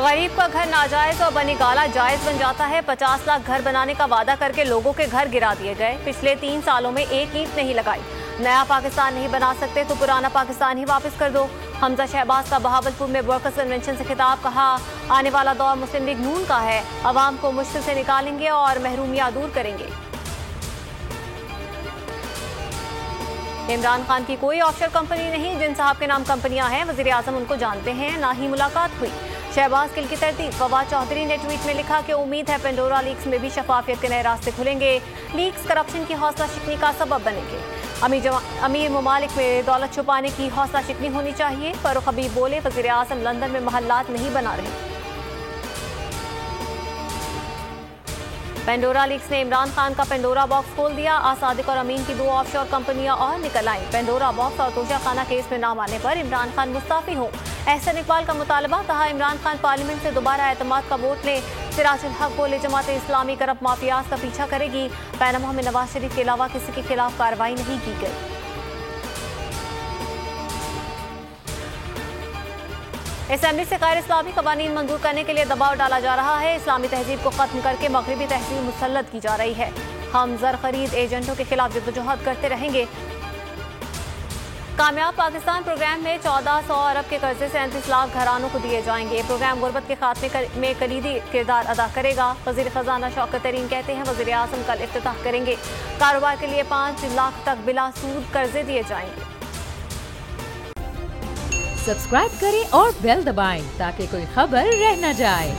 गरीब का घर नाजायज और बनी गाला जायज बन जाता है। 50 लाख घर बनाने का वादा करके लोगों के घर गिरा दिए गए। पिछले 3 सालों में एक ईंट नहीं लगाई। नया पाकिस्तान नहीं बना सकते तो पुराना पाकिस्तान ही वापस कर दो। हमजा शहबाज का बहावलपुर में वर्कर्स कन्वेंशन से खिताब। कहा, आने वाला दौर मुस्लिम लीग नून का है। अवाम को मुश्किल से निकालेंगे और महरूमियां दूर करेंगे। इमरान खान की कोई ऑफशोर कंपनी नहीं। जिन साहब के नाम कंपनियां हैं वजीर आजम उनको जानते हैं, ना ही मुलाकात हुई। शहबाज गिल की तरतीब। फवाद चौधरी ने ट्वीट में लिखा कि उम्मीद है पेंडोरा लीक्स में भी शफाफियत के नए रास्ते खुलेंगे। लीक्स करप्शन की हौसला शिकनी का सबब बनेंगे। अमीर ममालिक में दौलत छुपाने की हौसला शिकनी होनी चाहिए। फारूक हबीब बोले, वजीर आजम लंदन में महल्लात नहीं बना रहे। पेंडोरा लीक्स ने इमरान खान का पेंडोरा बॉक्स खोल दिया। आसादिक और अमीन की 2 ऑफशोर कंपनियां और निकल आईं। पेंडोरा बॉक्स और तोशाखाना केस में नाम आने पर इमरान खान मुस्ताफी हों। एहसन इकबाल का मुतालबा। कहा, इमरान खान पार्लियामेंट से दोबारा एतमाद का वोट लें। सिराजुल हक बोले, जमात इस्लामी करप्ट माफियाज का पीछा करेगी। पैनामा में नवाज शरीफ के अलावा किसी के खिलाफ कार्रवाई नहीं की गई। असेंबली से गैर इस्लामी कवानीन मंजूर करने के लिए दबाव डाला जा रहा है। इस्लामी तहजीब को खत्म करके मगरबी तहजीब मुसल्लत की जा रही है। हम जर खरीद एजेंटों के खिलाफ जद्दोजहद करते रहेंगे। कामयाब पाकिस्तान प्रोग्राम में 1400 अरब के कर्जे से 35 लाख घरानों को दिए जाएंगे। ये प्रोग्राम गुर्बत के खात्मे में कलीदी किरदार अदा करेगा। वजीर खजाना शौकत तरीन कहते हैं, वजीर आजम कल इफ्तिताह करेंगे। कारोबार के लिए 5 लाख तक बिला सूद कर्जे दिए जाएंगे। सब्सक्राइब करें और बेल दबाएं ताकि कोई खबर रह न जाए।